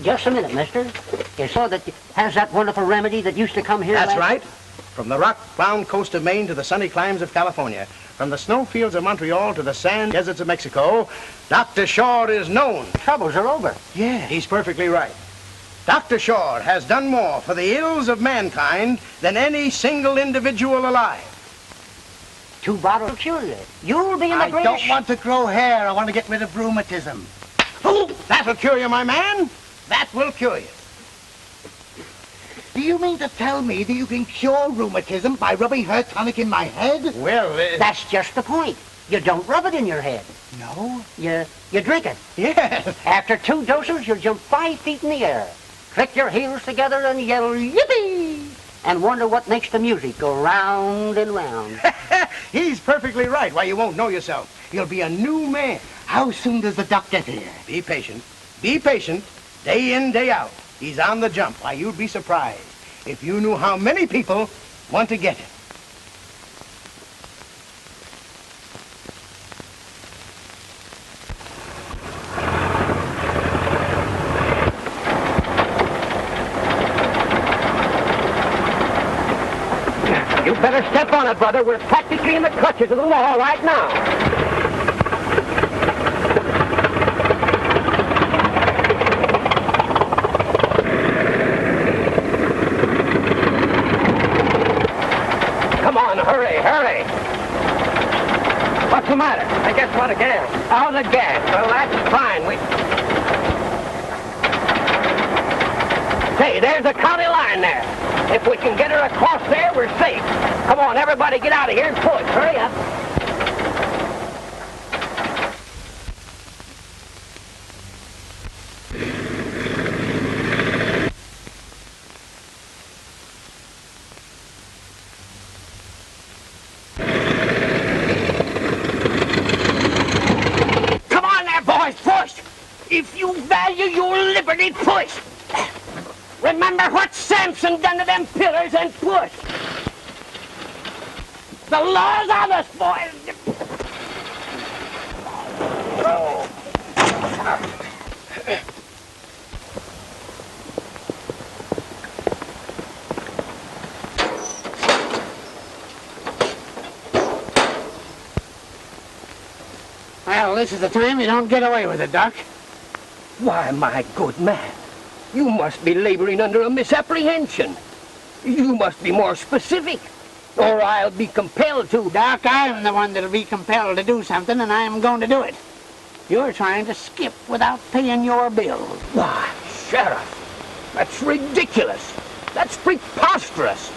Just a minute, mister. You saw that has that wonderful remedy that used to come here That's last... right. From the rock-bound coast of Maine to the sunny climes of California, from the snowfields of Montreal to the sand deserts of Mexico, Dr. Shaw is known. Troubles are over. Yeah, he's perfectly right. Dr. Shaw has done more for the ills of mankind than any single individual alive. 2 bottles will cure you. You'll be in the I don't want to grow hair. I want to get rid of rheumatism. Oh, that'll cure you, my man. That will cure you. Do you mean to tell me that you can cure rheumatism by rubbing hair tonic in my head? Well, That's just the point. You don't rub it in your head. No? You drink it. yes. After 2 doses, you'll jump 5 feet in the air, click your heels together and yell, yippee! And wonder what makes the music go round and round. He's perfectly right. Why, you won't know yourself. You'll be a new man. How soon does the doc get here? Be patient. Be patient. Day in, day out. He's on the jump. Why, you'd be surprised if you knew how many people want to get him. You better step on it, brother. We're practically in the clutches of the law right now. Hurry! What's the matter? I guess we're out of gas. Out of gas? Well, that's fine. Say, there's a county line there. If we can get her across there, we're safe. Come on, everybody get out of here and push. Hurry up. If you value your liberty, push. Remember what Samson done to them pillars and push. The law's on us, boys. Oh. Well, this is the time you don't get away with it, Doc. Why, my good man, you must be laboring under a misapprehension. You must be more specific, or I'll be compelled to. Doc, I'm the one that'll be compelled to do something, and I'm going to do it. You're trying to skip without paying your bills. Why, Sheriff, that's ridiculous. That's preposterous.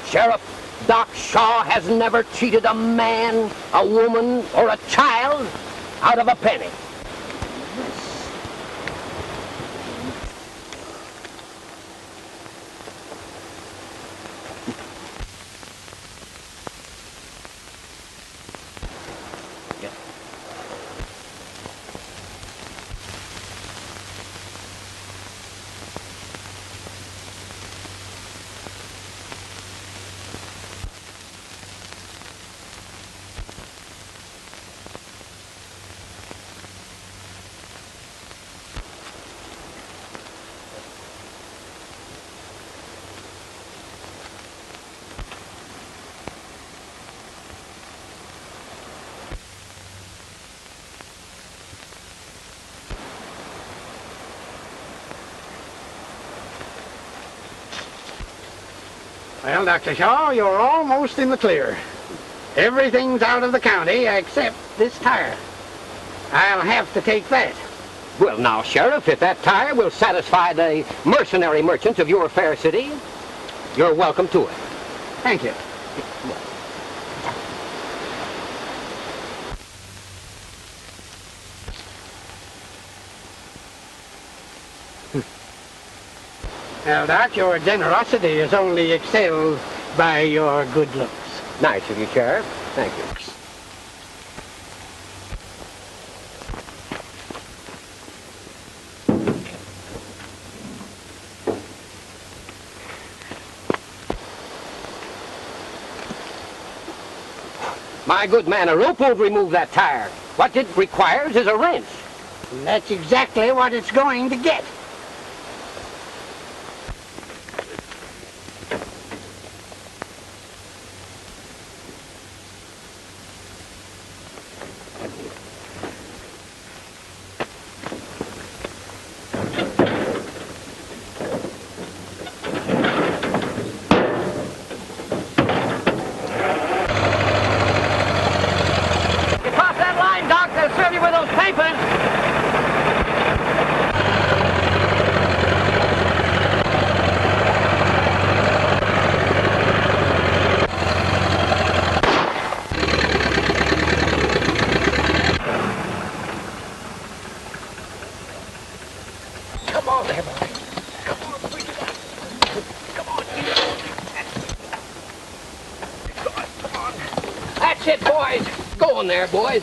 Sheriff, Doc Shaw has never cheated a man, a woman, or a child out of a penny. Well, Dr. Shaw, you're almost in the clear. Everything's out of the county except this tire. I'll have to take that. Well, now, Sheriff, if that tire will satisfy the mercenary merchants of your fair city, you're welcome to it. Thank you. Well, Doc, your generosity is only excelled by your good looks. Nice of you, Sheriff. Thank you. My good man, a rope won't remove that tire. What it requires is a wrench. And that's exactly what it's going to get. heavy with those papers. Come on there, boy. Come on, bring it up. Come on, come on. That's it, boys. Go on there, boys.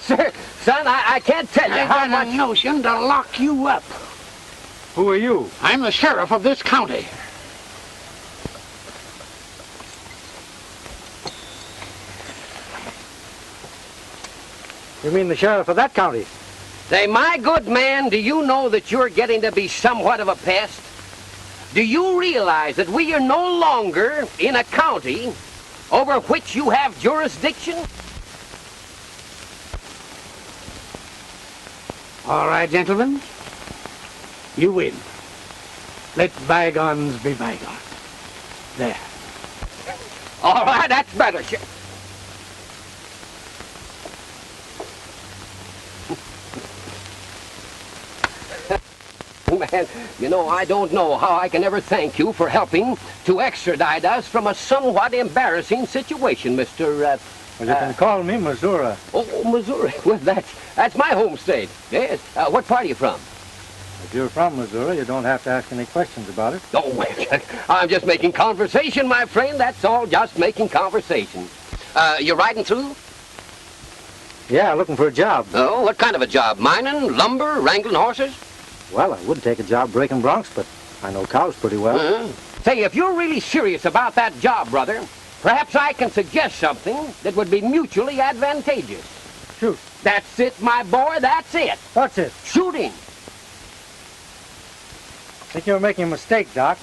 Sir, son, I can't tell you I how got much... a notion to lock you up. Who are you? I'm the sheriff of this county. You mean the sheriff of that county? Say, my good man, do you know that you're getting to be somewhat of a pest? Do you realize that we are no longer in a county over which you have jurisdiction? All right, gentlemen. You win. Let bygones be bygones. There. All right, that's better. Man, you know, I don't know how I can ever thank you for helping to extradite us from a somewhat embarrassing situation, Mr. Well, you can call me Missouri. Oh, Missouri. Well, that's my home state. Yes. What part are you from? If you're from Missouri, you don't have to ask any questions about it. Oh, well, I'm just making conversation, my friend. That's all, just making conversation. You're riding through? Yeah, looking for a job. Oh, what kind of a job? Mining, lumber, wrangling horses? Well, I would take a job breaking broncs, but I know cows pretty well. Say, if you're really serious about that job, brother, perhaps I can suggest something that would be mutually advantageous. Shoot. That's it, my boy, that's it. What's it? Shooting. I think you're making a mistake, Doc.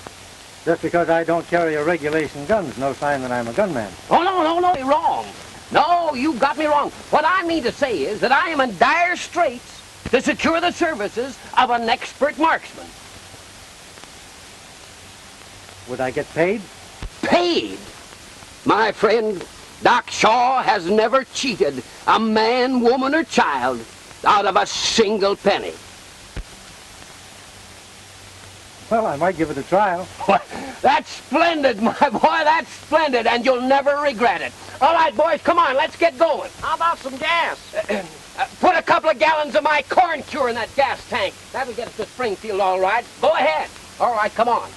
Just because I don't carry a regulation gun's no sign that I'm a gunman. Oh, no, you're wrong. No, you got me wrong. What I mean to say is that I am in dire straits to secure the services of an expert marksman. Would I get paid? Paid? My friend, Doc Shaw has never cheated a man, woman, or child out of a single penny. Well, I might give it a trial. That's splendid, my boy, that's splendid, and you'll never regret it. All right, boys, come on, let's get going. How about some gas? Put a couple of gallons of my corn cure in that gas tank. That'll get us to Springfield, all right. Go ahead. All right, come on.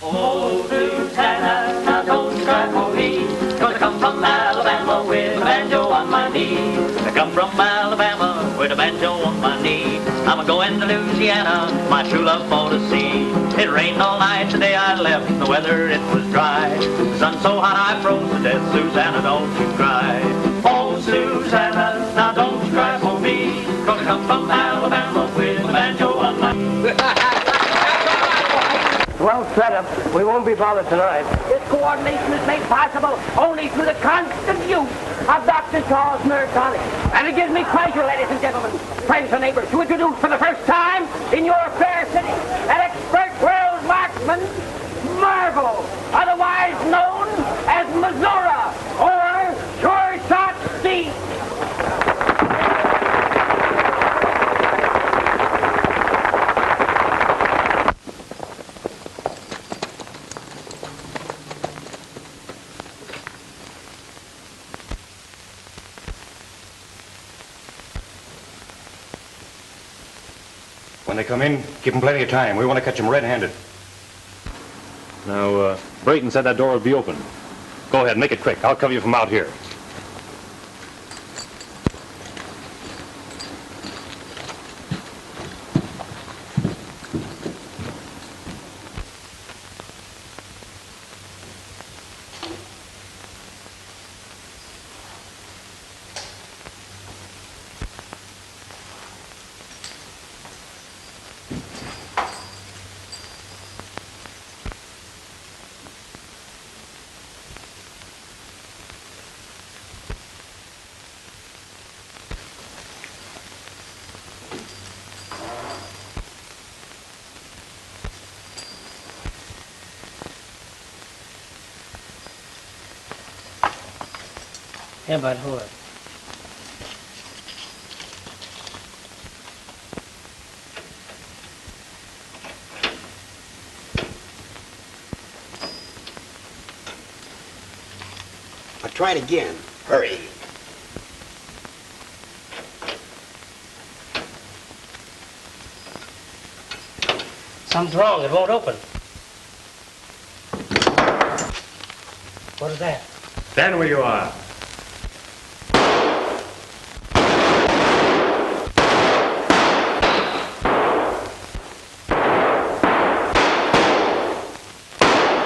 Oh, Susanna, now don't cry for me, 'cause I come from Alabama with a banjo on my knee. I come from Alabama with a banjo on my knee. I'm a-going to Louisiana, my true love for to see. It rained all night the day I left, the weather it was dry. The sun so hot I froze to death, Susanna, don't you cry. Oh, Susanna, now don't you cry for me, 'cause I come from Alabama with a banjo on my knee. Well set up. We won't be bothered tonight. This coordination is made possible only through the constant use of Dr. Shaw's nerve tonic. And it gives me pleasure, ladies and gentlemen, friends and neighbors, to introduce for the first time in your fair city an expert world marksman, Marvel, otherwise known as Missouri, or Sure Shot Steve. When they come in, give them plenty of time. We want to catch them red-handed. Now, Brayton said that door would be open. Go ahead, make it quick. I'll cover you from out here. Yeah, but hold it. I'll try it again. Hurry. Something's wrong. It won't open. What is that? Stand where you are.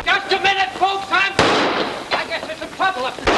Just a minute, folks. I guess there's some trouble up there.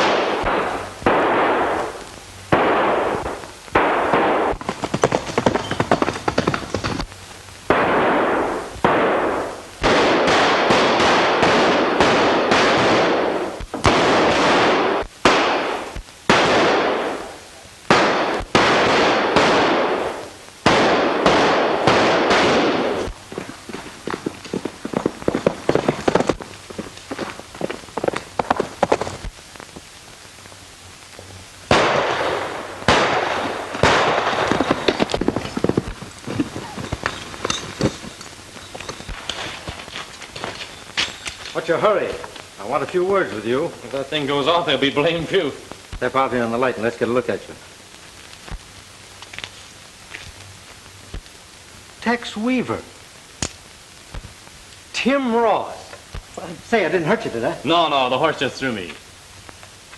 What's your hurry? I want a few words with you. If that thing goes off, they'll be blamed few. Step out here on the light and let's get a look at you. Tex Weaver. Tim Ross. Say, I didn't hurt you, did I? No, the horse just threw me.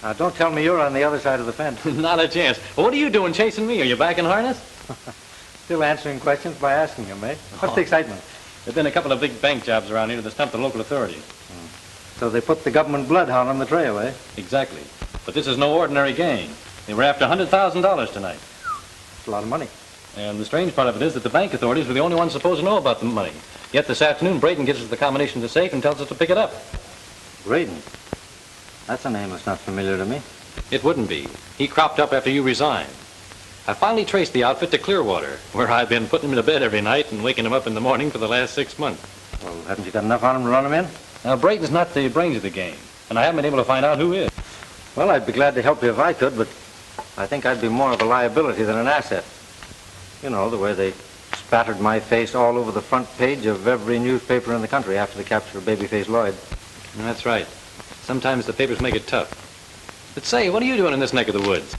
Now, don't tell me you're on the other side of the fence. Not a chance. Well, what are you doing chasing me? Are you back in harness? Still answering questions by asking them, eh? What's the excitement? There've been a couple of big bank jobs around here that stumped the local authorities. So they put the government bloodhound on the trail, eh? Exactly. But this is no ordinary gang. They were after $100,000 tonight. It's a lot of money. And the strange part of it is that the bank authorities were the only ones supposed to know about the money. Yet this afternoon, Braden gives us the combination to the safe and tells us to pick it up. Braden? That's a name that's not familiar to me. It wouldn't be. He cropped up after you resigned. I finally traced the outfit to Clearwater, where I've been putting him to bed every night and waking him up in the morning for the last 6 months. Well, haven't you got enough on him to run him in? Now, Braden's not the brains of the game, and I haven't been able to find out who is. Well, I'd be glad to help you if I could, but I think I'd be more of a liability than an asset. You know, the way they spattered my face all over the front page of every newspaper in the country after the capture of Babyface Lloyd. That's right. Sometimes the papers make it tough. But say, what are you doing in this neck of the woods?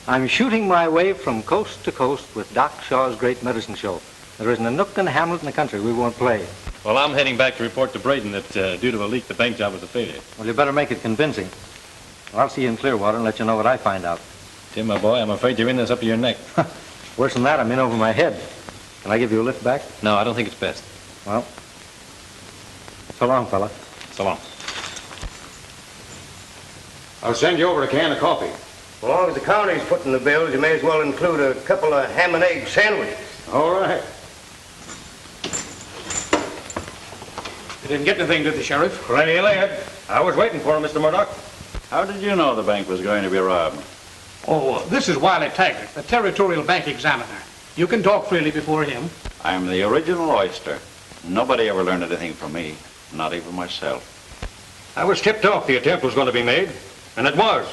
I'm shooting my way from coast to coast with Doc Shaw's Great Medicine Show. There isn't a nook and a hamlet in the country we won't play. Well, I'm heading back to report to Braden that due to a leak, the bank job was a failure. Well, you better make it convincing. Well, I'll see you in Clearwater and let you know what I find out. Tim, my boy, I'm afraid you're in this up to your neck. Worse than that, I'm in over my head. Can I give you a lift back? No, I don't think it's best. Well, so long, fella. So long. I'll send you over a can of coffee. As long as the county's putting the bills, you may as well include a couple of ham and egg sandwiches. All right. You didn't get anything, did the Sheriff? Plenty late. I was waiting for him, Mr. Murdoch. How did you know the bank was going to be robbed? Oh, this is Wiley Taggart, the Territorial Bank Examiner. You can talk freely before him. I'm the original oyster. Nobody ever learned anything from me, not even myself. I was tipped off the attempt was going to be made, and it was.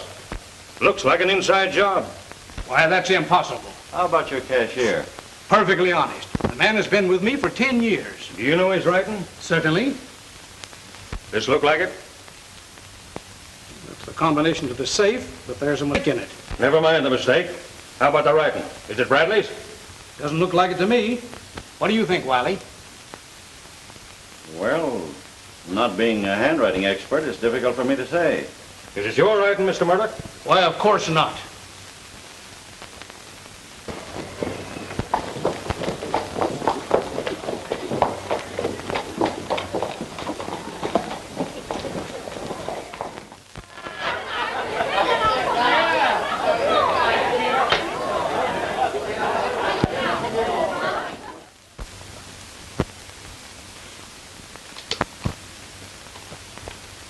Looks like an inside job. Why, that's impossible. How about your cashier? Perfectly honest. The man has been with me for 10 years. Do you know his writing? Certainly. This look like it? It's the combination to the safe, but there's a mistake in it. Never mind the mistake. How about the writing? Is it Bradley's? Doesn't look like it to me. What do you think, Wiley? Well, not being a handwriting expert, it's difficult for me to say. Is it your writing, Mr. Murdoch? Why, of course not.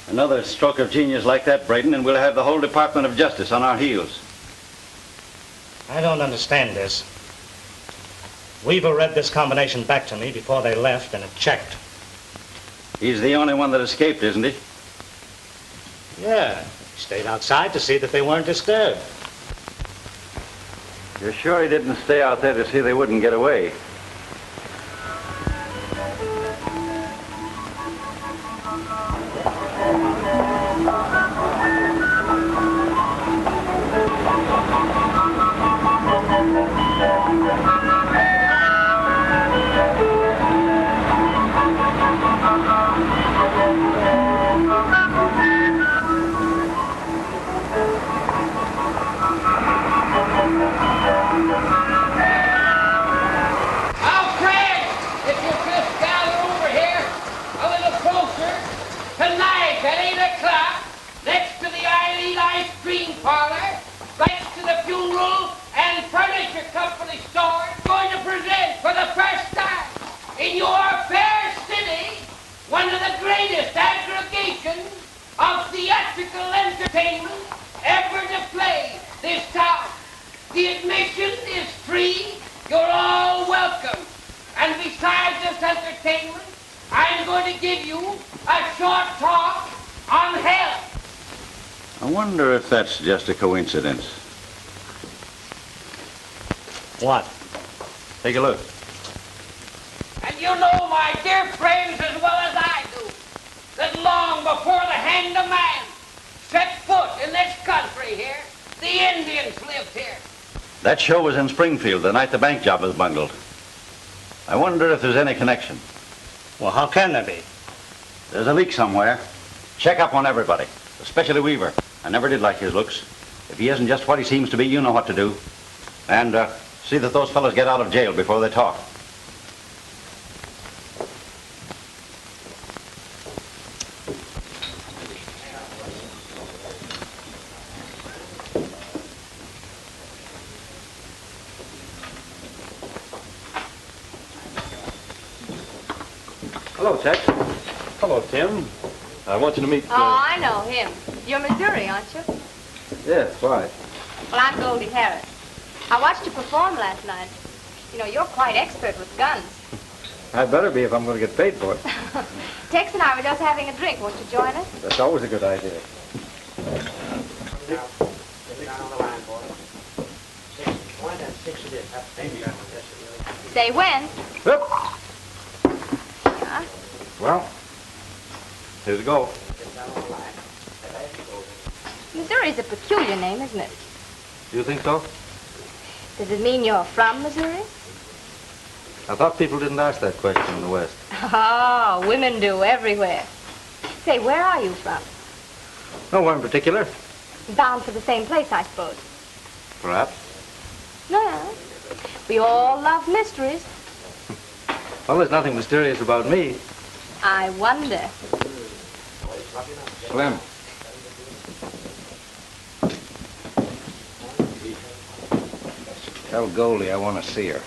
Another stroke of genius like that, Braden, and we'll have the whole Department of Justice on our heels. I don't understand this. Weaver read this combination back to me before they left, and it checked. He's the only one that escaped, isn't he? Yeah, He stayed outside to see that they weren't disturbed. You're sure he didn't stay out there to see they wouldn't get away? I wonder if that's just a coincidence. What? Take a look. And you know, my dear friends, as well as I do, that long before the hand of man set foot in this country here, the Indians lived here. That show was in Springfield the night the bank job was bungled. I wonder if there's any connection. Well, how can there be? There's a leak somewhere. Check up on everybody, especially Weaver. I never did like his looks. If he isn't just what he seems to be, you know what to do. And see that those fellows get out of jail before they talk. Hello, Tex. Hello, Tim. I want you to meet... Oh, I know him. You're Missouri, aren't you? Yes, why? Well, I'm Goldie Harris. I watched you perform last night. You know, you're quite expert with guns. I'd better be if I'm going to get paid for it. Tex and I were just having a drink. Won't you join us? That's always a good idea. Say when. Yep. Yeah. Well, here's a go. Missouri's a peculiar name, isn't it? Do you think so? Does it mean you're from Missouri? I thought people didn't ask that question in the West. Oh, women do everywhere. Say, where are you from? Nowhere in particular. Bound for the same place, I suppose. Perhaps. No. We all love mysteries. Well, there's nothing mysterious about me. I wonder. Slim. Tell Goldie I want to see her.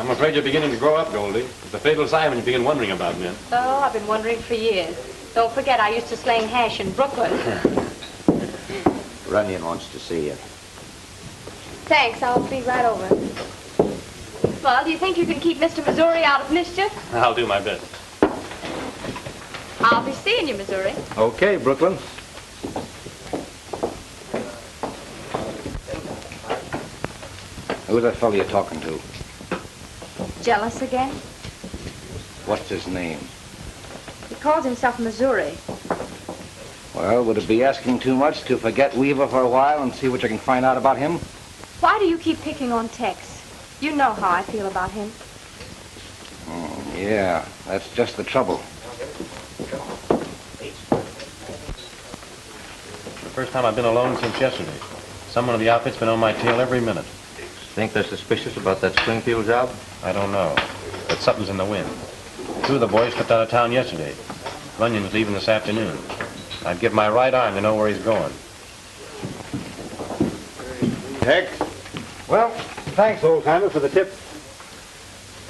I'm afraid you're beginning to grow up, Goldie. It's a fatal sign when you begin wondering about men. Oh, I've been wondering for years. Don't forget, I used to sling hash in Brooklyn. Runyon wants to see you. Thanks, I'll be right over. Well, do you think you can keep Mr. Missouri out of mischief? I'll do my best. I'll be seeing you, Missouri. Okay, Brooklyn. Who's that fellow you're talking to? Jealous again? What's his name? He calls himself Missouri. Well, would it be asking too much to forget Weaver for a while and see what you can find out about him? Why do you keep picking on Tex? You know how I feel about him. Yeah, that's just the trouble. The first time I've been alone since yesterday. Someone of the outfit's been on my tail every minute. Think they're suspicious about that Springfield job? I don't know, but something's in the wind. Two of the boys stepped out of town yesterday. Runyon's leaving this afternoon. I'd give my right arm to know where he's going. Tex? Well, thanks, old-timer, for the tip.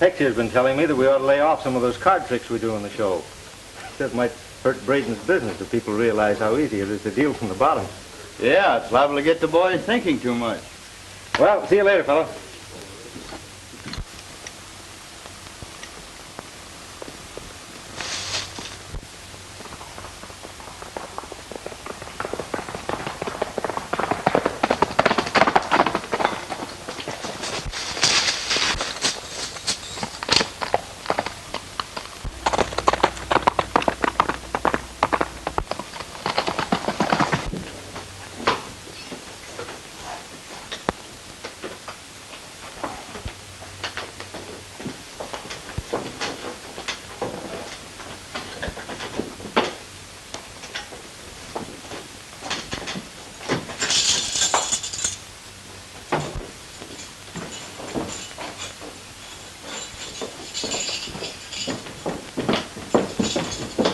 Tex here's been telling me that we ought to lay off some of those card tricks we do on the show. Says it might hurt Braden's business if people realize how easy it is to deal from the bottom. Yeah, it's liable to get the boys thinking too much. Well, see you later, fella.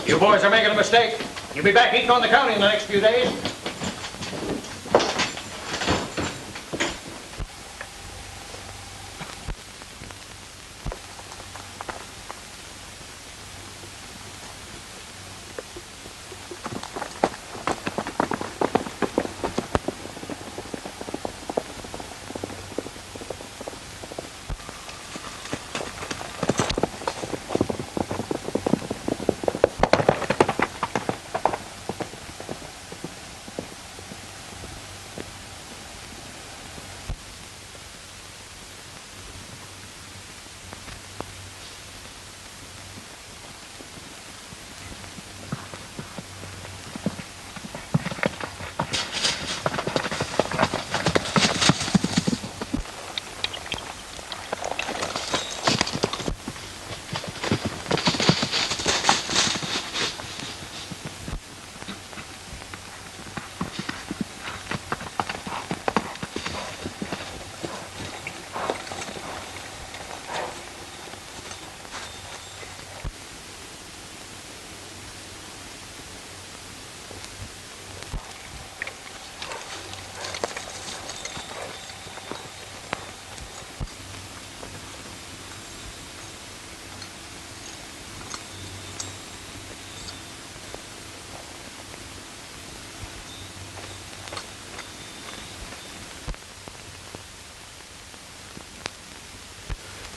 You boys are making a mistake. You'll be back eating on the county in the next few days.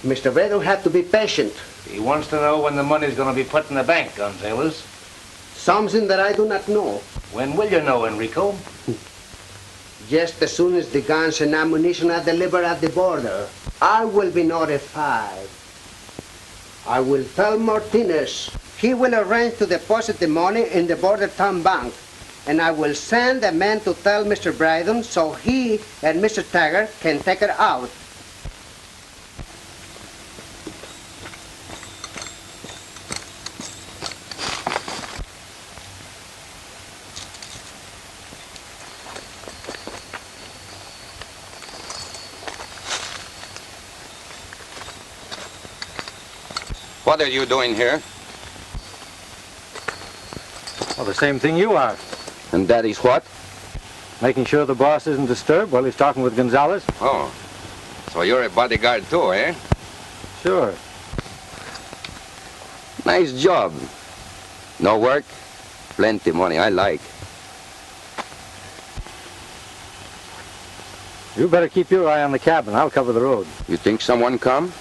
Mr. Byrd had to be patient. He wants to know when the money's going to be put in the bank, Gonzales. Something that I do not know. When will you know, Enrico? Just as soon as the guns and ammunition are delivered at the border, I will be notified. I will tell Martinez. He will arrange to deposit the money in the border town bank. And I will send a man to tell Mr. Bryden so he and Mr. Taggart can take it out. What are you doing here? Well, the same thing you are. And that is what? Making sure the boss isn't disturbed while he's talking with Gonzales. Oh, so you're a bodyguard too, eh? Sure. Nice job. No work, plenty money, I like. You better keep your eye on the cabin. I'll cover the road. You think someone come?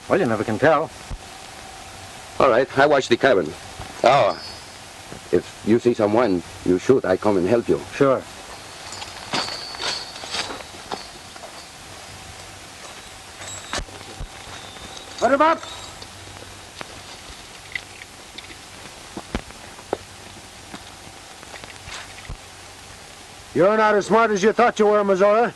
Well, you never can tell. All right, I watch the cabin. Oh, if you see someone, you shoot. I come and help you. Sure. Put him up. You're not as smart as you thought you were, Missouri.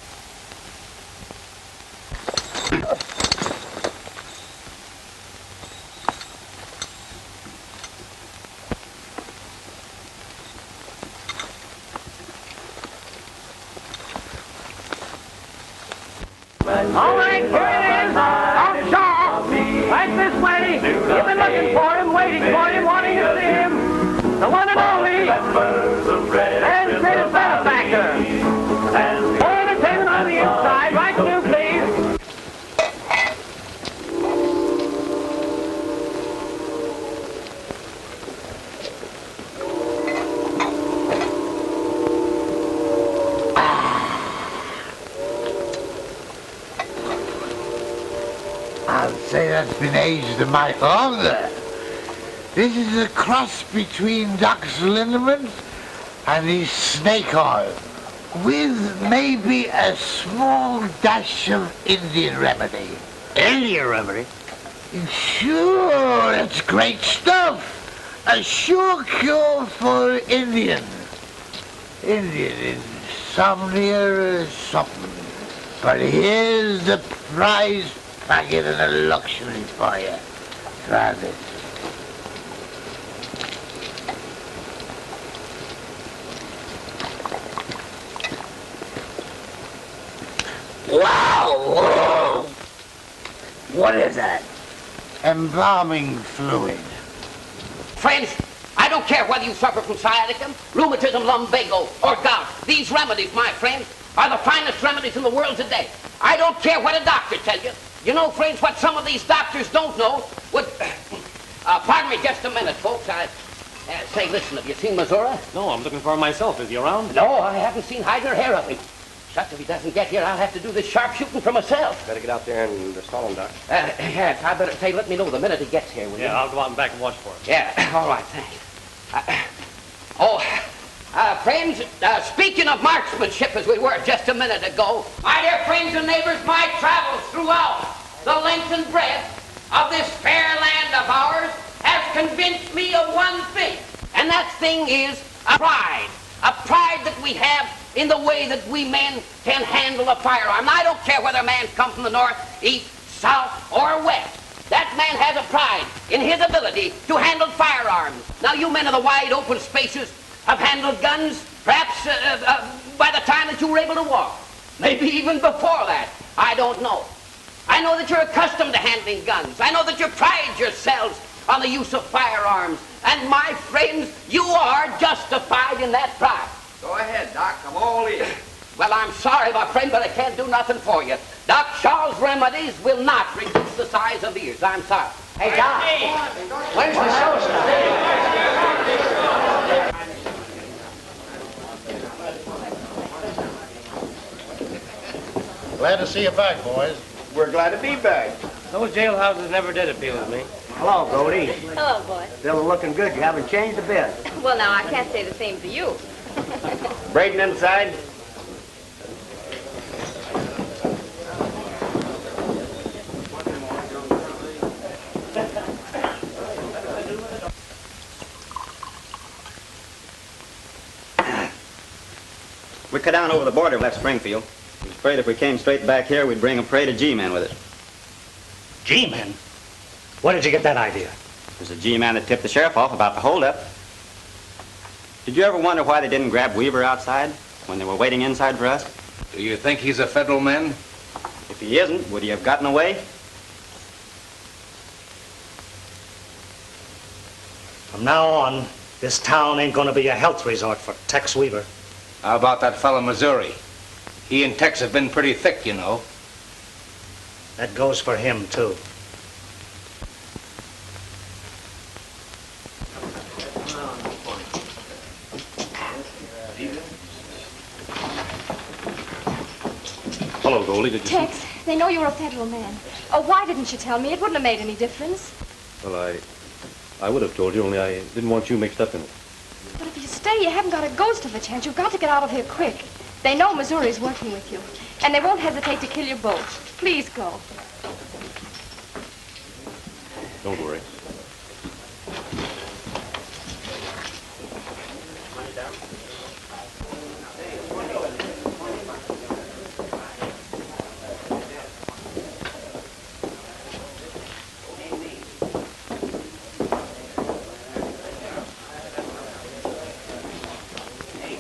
All right, here it is. Out Shaw. Right this way. You've been looking for him, waiting for him, wanting to see him. The one and only. And greatest benefactor. More entertainment on the inside. Right through, please. I'd say that's been aged a mite longer. This is a cross between Duck's liniment and his snake oil, with maybe a small dash of Indian remedy. Indian remedy? Sure, it's great stuff. A sure cure for Indian. Indian insomnia or something. But here's the prize packet and a luxury for you. Try this. Wow! What is that? Embalming fluid. Friends, I I don't care whether you suffer from sciatica, rheumatism, lumbago, or gout. These remedies, my friends, are the finest remedies in the world today. I don't care what a doctor tells you. You know, friends, what some of these doctors don't know would... pardon me just a minute, folks. Say, listen, have you seen Missouri? No, I'm looking for him myself. Is he around? No, I haven't seen hide nor hair of him. Shucks, if he doesn't get here, I'll have to do this sharpshooting for myself. Better get out there and stall him, Doc. Yes, I better say, let me know the minute he gets here, will you? Yeah, I'll go out and back and watch for him. Yeah, all right, thanks. Friends, speaking of marksmanship as we were just a minute ago, my dear friends and neighbors, my travels throughout the length and breadth of this fair land of ours has convinced me of one thing, and that thing is a pride that we have in the way that we men can handle a firearm. Now, I don't care whether a man's come from the north, east, south, or west. That man has a pride in his ability to handle firearms. Now, you men of the wide open spaces have handled guns, perhaps by the time that you were able to walk. Maybe even before that. I don't know. I know that you're accustomed to handling guns. I know that you pride yourselves on the use of firearms. And my friends, you are justified in that pride. Go ahead, Doc. I'm all in. Well, I'm sorry, my friend, but I can't do nothing for you. Doc Shaw's remedies will not reduce the size of ears. I'm sorry. Hey, Doc, when's the show start? Glad to see you back, boys. We're glad to be back. Those jailhouses never did appeal to me. Hello, Goldie. Hello, boy. Still looking good. You haven't changed a bit. Well, now, I can't say the same for you. Braden inside. We cut down over the border, left Springfield. I was afraid if we came straight back here, we'd bring a parade of G-men with us. G-men? Where did you get that idea? It was a G-man that tipped the sheriff off about the holdup. Did you ever wonder why they didn't grab Weaver outside when they were waiting inside for us? Do you think he's a federal man? If he isn't, would he have gotten away? From now on, this town ain't gonna be a health resort for Tex Weaver. How about that fellow Missouri? He and Tex have been pretty thick, you know. That goes for him, too. Hello, Goldie. Did you Tex, they know you're a federal man. Oh, why didn't you tell me? It wouldn't have made any difference. Well, I would have told you, only I didn't want you mixed up in it. But if you stay, you haven't got a ghost of a chance. You've got to get out of here quick. They know Missouri's working with you, and they won't hesitate to kill you both. Please go. Don't worry.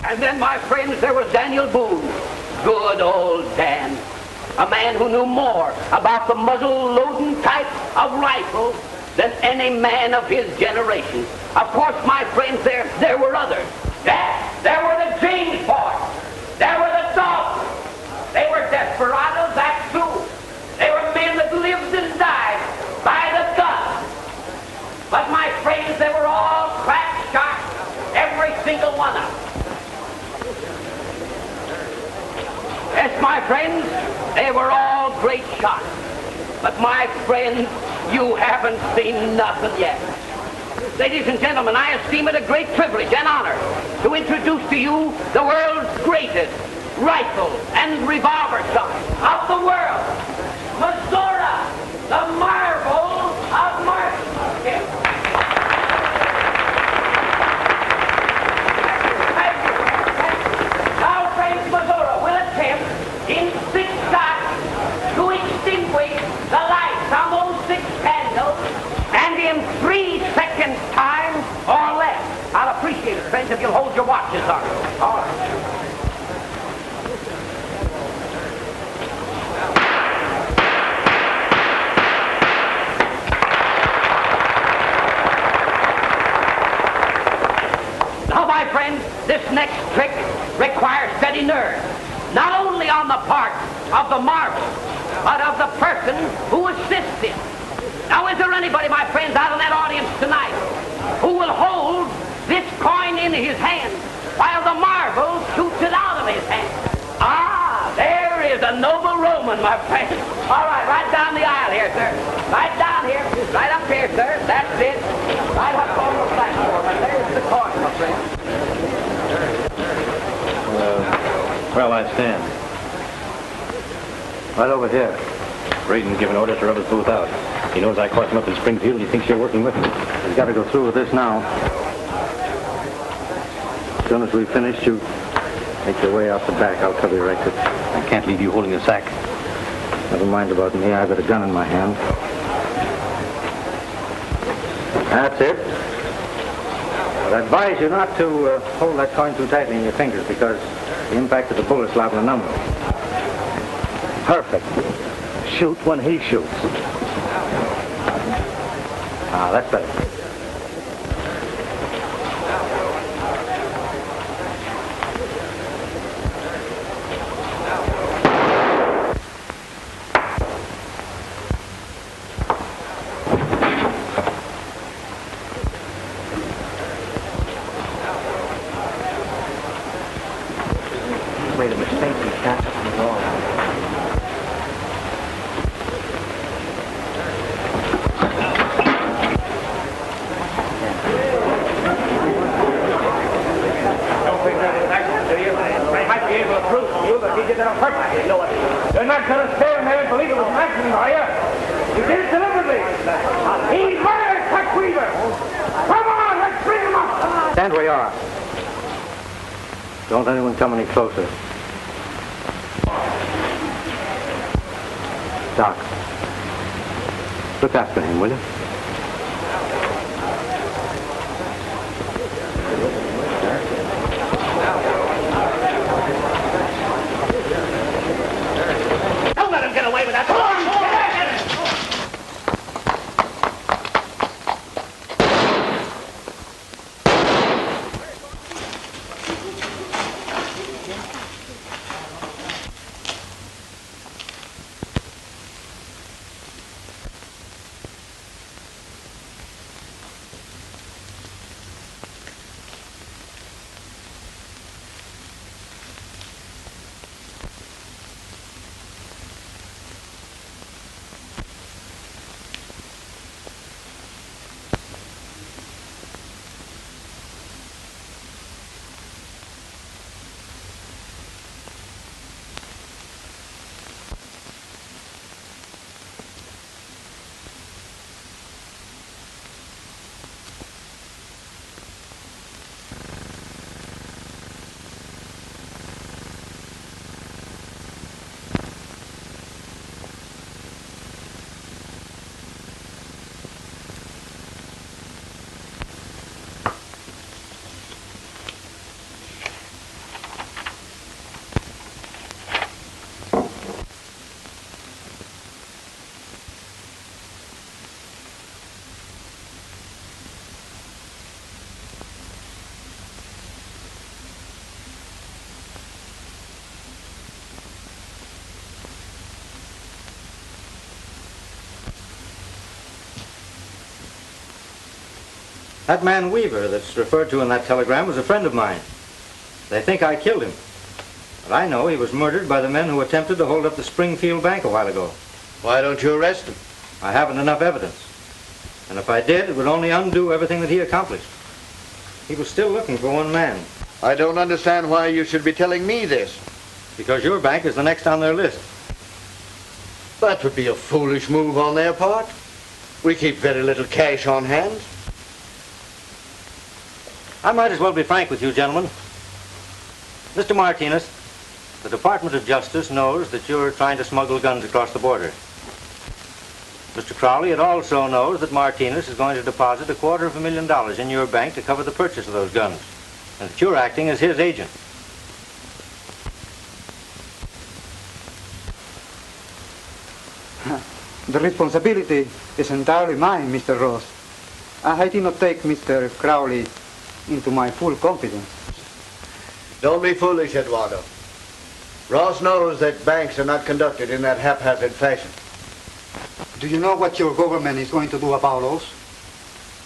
And then, my friends, there was Daniel Boone. Good old Dan. A man who knew more about the muzzle-loading type of rifle than any man of his generation. Of course, my friends, there were others. There were the James boys. There were the Daltons. They were desperados, that's true. They were men that lived and died by the gun. But, my friends, they were all crack shots, every single one of them. Yes, my friends, they were all great shots. But my friends, you haven't seen nothing yet. Ladies and gentlemen, I esteem it a great privilege and honor to introduce to you the world's greatest rifle and revolver shot of the world, Missouri, the marvel of marksmanship. Now, friends, Missouri will attempt in 6 shots to extinguish the lights on those 6 candles, and in 3 seconds time or less. I'll appreciate it, friends, if you'll hold your watches on. All right. next trick requires steady nerve, not only on the part of the marble, but of the person who assists him. Now, is there anybody, my friends, out in that audience tonight who will hold this coin in his hand while the marble shoots it out of his hand? Ah, there is a noble Roman, my friend. All right down the aisle here, sir. Right down here. Right up here, sir. That's it. Right up on the platform. And there's the coin, my friend. Where'll I stand? Right over here. Braden's given orders to rub his booth out. He knows I caught him up in Springfield. He thinks you're working with him. He's got to go through with this now. As soon as we've finished, you make your way out the back. I'll cover your exit. I can't leave you holding the sack. Never mind about me. I've got a gun in my hand. That's it. But I advise you not to hold that coin too tightly in your fingers because the impact of the bullet's liable to numb them. Perfect. Shoot when he shoots. Ah, that's better. Made a mistake. He can't at all. You're not going to stand there and believe it was an accident, are you? You did it deliberately. He murdered Tex Weaver. Come on, let's bring him up. Stand where you are. Don't anyone come any closer. Doc, look after him, will you? Don't let him get away with that. Come on, get back at him. That man Weaver that's referred to in that telegram was a friend of mine. They think I killed him. But I know he was murdered by the men who attempted to hold up the Springfield Bank a while ago. Why don't you arrest him? I haven't enough evidence. And if I did, it would only undo everything that he accomplished. He was still looking for one man. I don't understand why you should be telling me this. Because your bank is the next on their list. That would be a foolish move on their part. We keep very little cash on hand. I might as well be frank with you, gentlemen. Mr. Martinez, the Department of Justice knows that you're trying to smuggle guns across the border. Mr. Crowley, it also knows that Martinez is going to deposit $250,000 in your bank to cover the purchase of those guns, and that you're acting as his agent. The responsibility is entirely mine, Mr. Ross. I did not take Mr. Crowley into my full confidence. Don't be foolish, Eduardo. Ross knows that banks are not conducted in that haphazard fashion. Do you know what your government is going to do about those?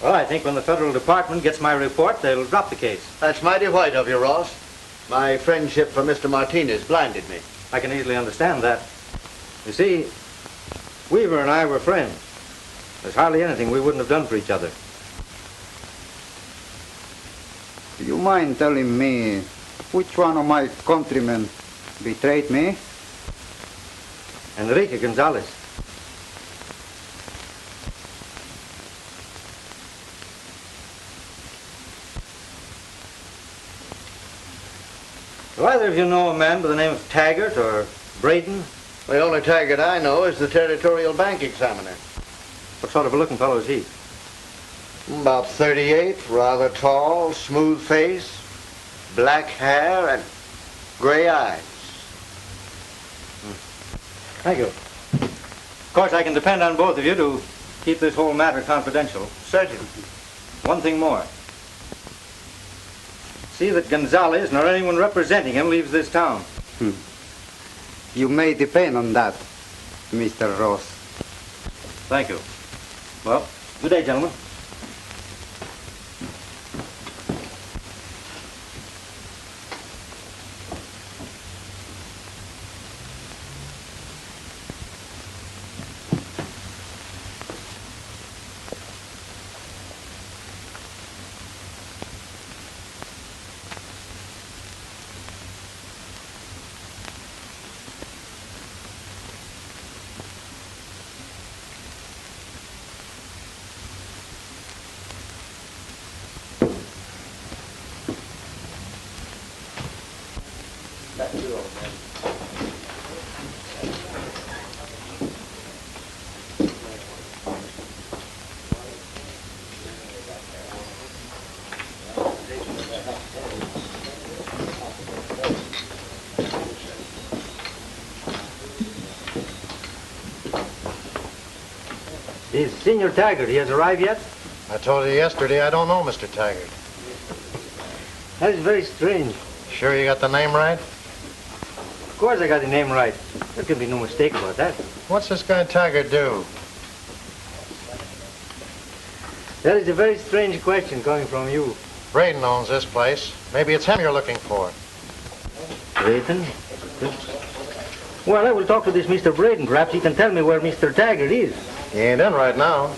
Well, I think when the federal department gets my report, they'll drop the case. That's mighty white of you, Ross. My friendship for Mr. Martinez blinded me. I can easily understand that. You see, Weaver and I were friends. There's hardly anything we wouldn't have done for each other. Do you mind telling me which one of my countrymen betrayed me? Enrique Gonzalez. Do either of you know a man by the name of Taggart or Braden? The only Taggart I know is the Territorial Bank Examiner. What sort of a looking fellow is he? About 38, rather tall, smooth face, black hair, and gray eyes. Thank you. Of course, I can depend on both of you to keep this whole matter confidential. Certainly. One thing more. See that Gonzalez nor anyone representing him leaves this town. You may depend on that, Mr. Ross. Thank you. Well, good day, gentlemen. Is Senor Taggart, he has arrived yet? I told you yesterday I don't know Mr. Taggart. That is very strange. Sure you got the name right? Of course I got the name right. There can be no mistake about that. What's this guy Taggart do? That is a very strange question coming from you. Braden owns this place. Maybe it's him you're looking for. Braden? Well, I will talk to this Mr. Braden. Perhaps he can tell me where Mr. Taggart is. He ain't in right now.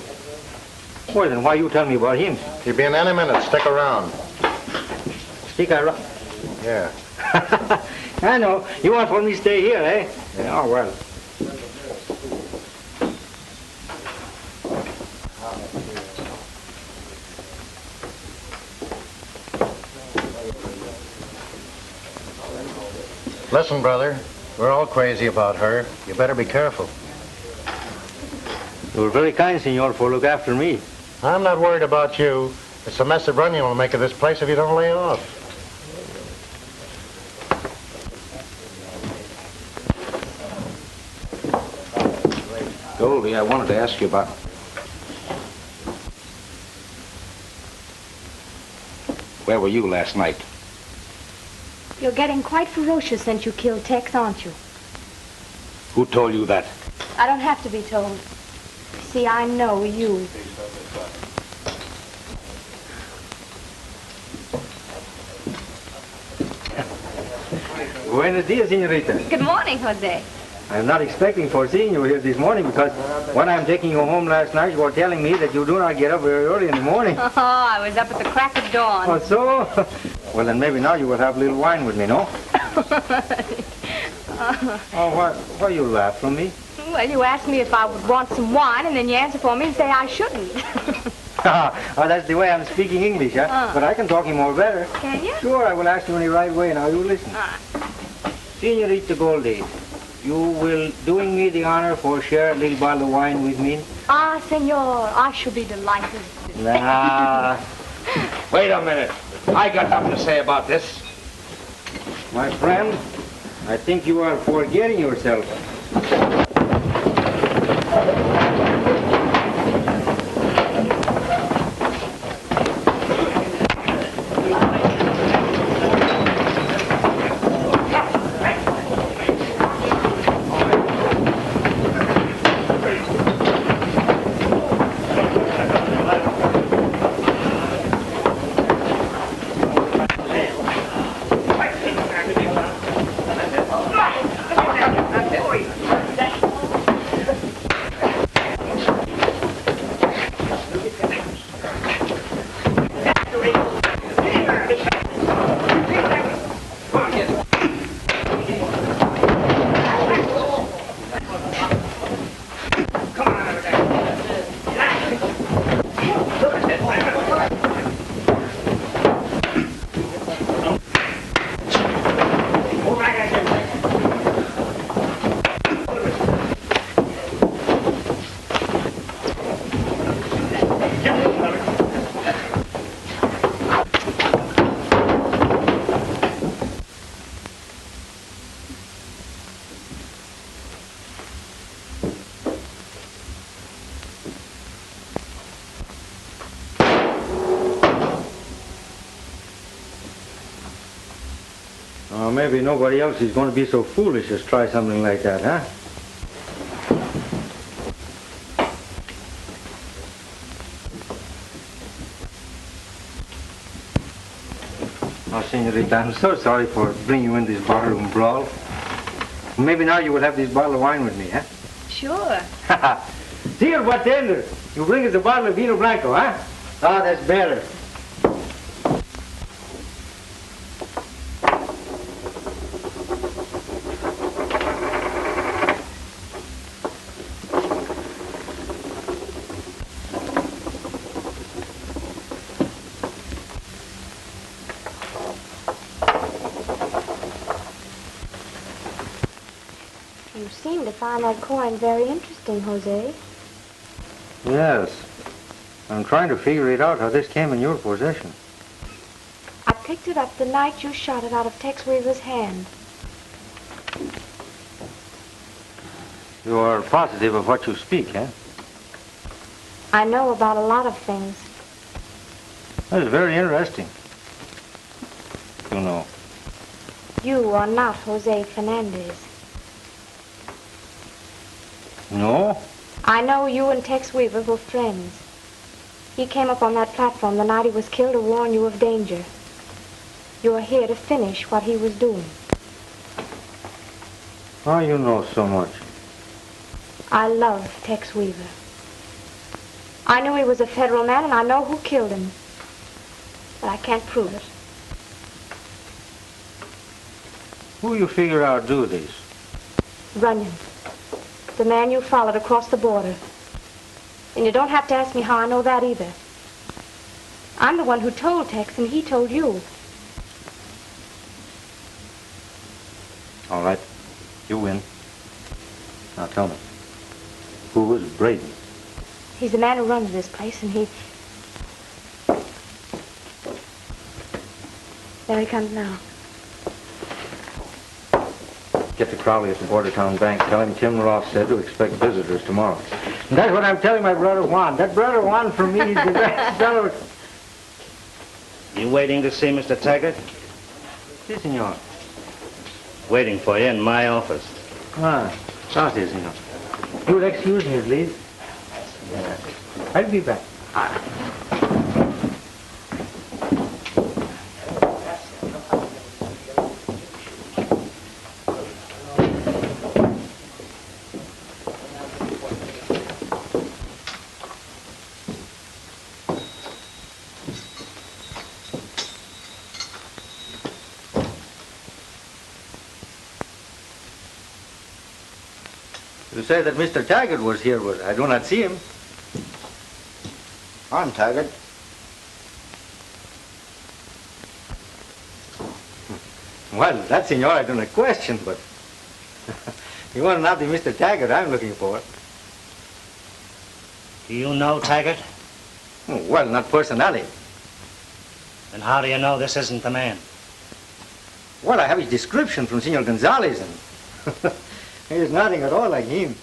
Well, then why you tell me about him? He'll be in any minute. Stick around. Stick around? Yeah. I know. You want for me to stay here, eh? Yeah. Oh, well. Listen, brother. We're all crazy about her. You better be careful. You were very kind, senor, for look after me. I'm not worried about you. It's the mess that Runyon will make of this place if you don't lay off. Goldie, I wanted to ask you about... Where were you last night? You're getting quite ferocious since you killed Tex, aren't you? Who told you that? I don't have to be told. See, I know you. Buenos dias, senorita. Good morning, Jose. I'm not expecting for seeing you here this morning because when I'm taking you home last night, you were telling me that you do not get up very early in the morning. Oh, I was up at the crack of dawn. Oh, so? Well, then maybe now you will have a little wine with me, no? Oh, why you laugh from me? Well, you asked me if I would want some wine, and then you answer for me and say I shouldn't. Oh, that's the way I'm speaking English, huh? But I can talk him more better. Can you? Sure, I will ask you in the right way. Now, you listen. Senorita Goldie, you will doing me the honor for share a little bottle of wine with me? Ah, senor, I shall be delighted. Nah. Wait a minute. I got something to say about this. My friend, I think you are forgetting yourself. maybe nobody else is going to be so foolish as try something like that, huh? Oh, senorita, I'm so sorry for bringing you in this barroom brawl. Maybe now you will have this bottle of wine with me, huh? Sure. Dear bartender, you bring us a bottle of vino blanco, huh? Ah, that's better. You seem to find that coin very interesting, Jose. Yes. I'm trying to figure it out how this came in your possession. I picked it up the night you shot it out of Tex Weaver's hand. You are positive of what you speak, eh? I know about a lot of things. That is very interesting. You know. You are not Jose Fernandez. No? I know you and Tex Weaver were friends. He came up on that platform the night he was killed to warn you of danger. You are here to finish what he was doing. Oh, you know so much. I love Tex Weaver. I knew he was a federal man, and I know who killed him. But I can't prove it. Who you figure out do this? Runyon. The man you followed across the border. And you don't have to ask me how I know that either. I'm the one who told Tex, and he told you. All right. You win. Now tell me. Who was Braden? He's the man who runs this place, and he... There he comes now. Get to Crowley at the Bordertown Bank. Tell him Tim Ross said to expect visitors tomorrow. And that's what I'm telling my brother Juan. That brother Juan for me is the best fellow. You waiting to see Mr. Taggart? Si, senor. Waiting for you in my office. Ah, gracias, senor. You will excuse me, please. I'll be back. You say that Mr. Taggart was here, but I do not see him. I'm Taggart. Well, that, senor, I do not question, but you are not the Mr. Taggart I'm looking for. Do you know Taggart? Well, not personally. Then how do you know this isn't the man? Well, I have his description from Senor Gonzalez, and he is nothing at all like him.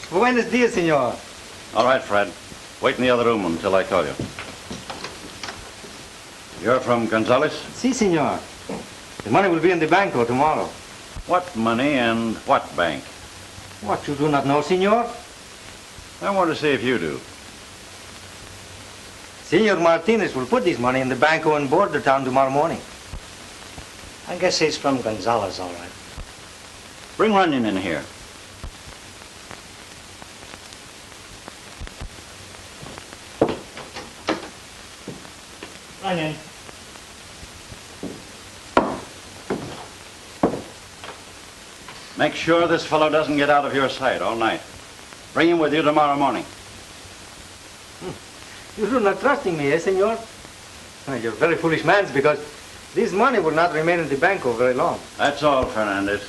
Buenos dias, senor. All right, Fred. Wait in the other room until I call you. You're from Gonzales? Si, senor. The money will be in the banco tomorrow. What money and what bank? What, you do not know, senor? I want to see if you do. Senor Martinez will put this money in the banco in Bordertown tomorrow morning. I guess he's from Gonzales, all right. Bring Runyon in here. Runyon. Make sure this fellow doesn't get out of your sight all night. Bring him with you tomorrow morning. You do not trusting me, eh, senor? You're very foolish man, because this money will not remain in the banco very long. That's all, Fernandez.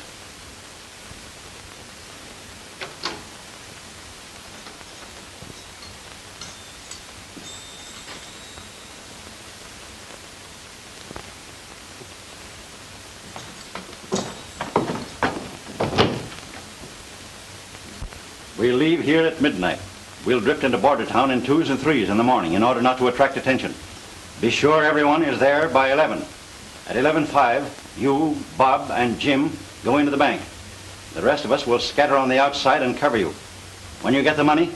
We'll leave here at midnight. We'll drift into border town in 2s and 3s in the morning in order not to attract attention. Be sure everyone is there by 11. At 11:05, you, Bob, and Jim go into the bank. The rest of us will scatter on the outside and cover you. When you get the money,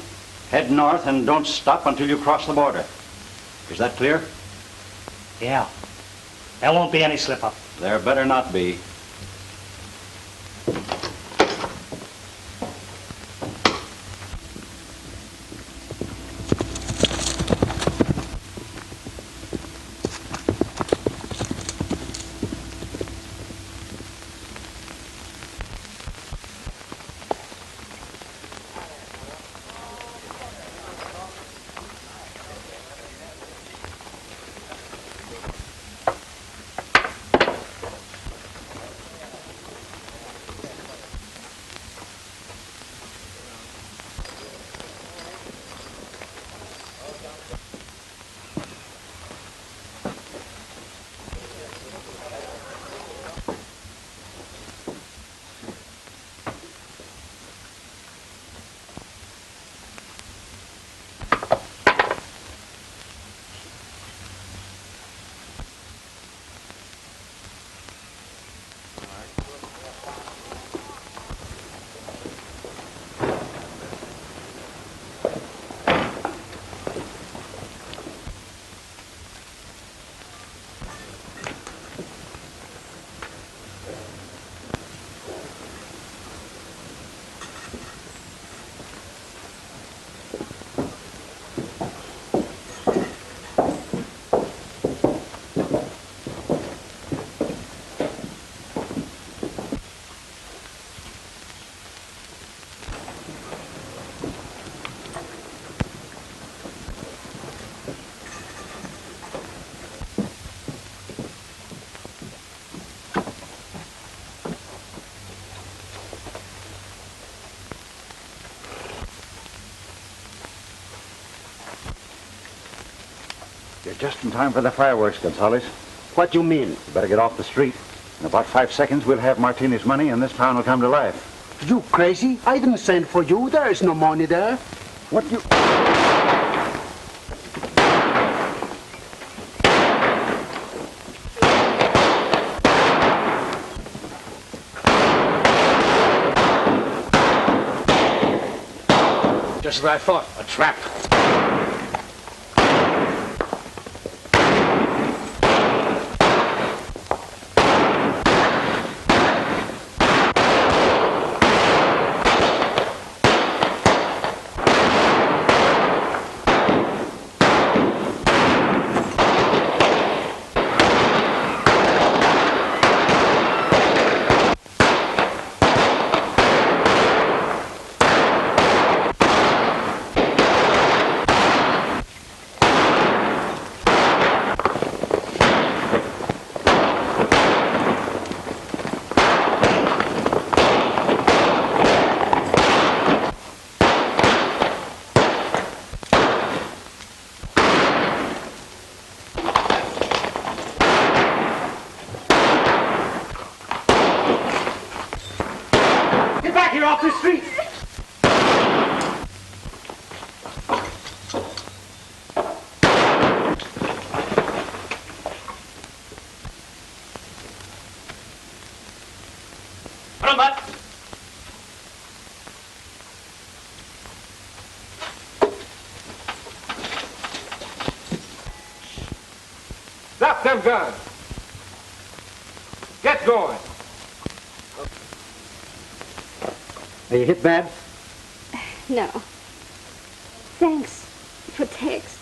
head north and don't stop until you cross the border. Is that clear? Yeah. There won't be any slip-up. There better not be. You're just in time for the fireworks, Gonzales. What do you mean? You better get off the street. In about 5 seconds, we'll have Martini's money, and this town will come to life. You crazy? I didn't send for you. There is no money there. What you... Just what I thought. A trap. Off the street! Put on, Bud. Drop them guns! Get going! Are you hit bad? No. Thanks for Tex.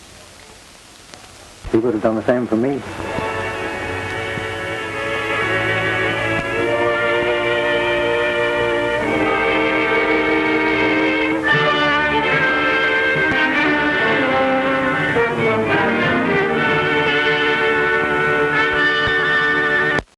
He would have done the same for me.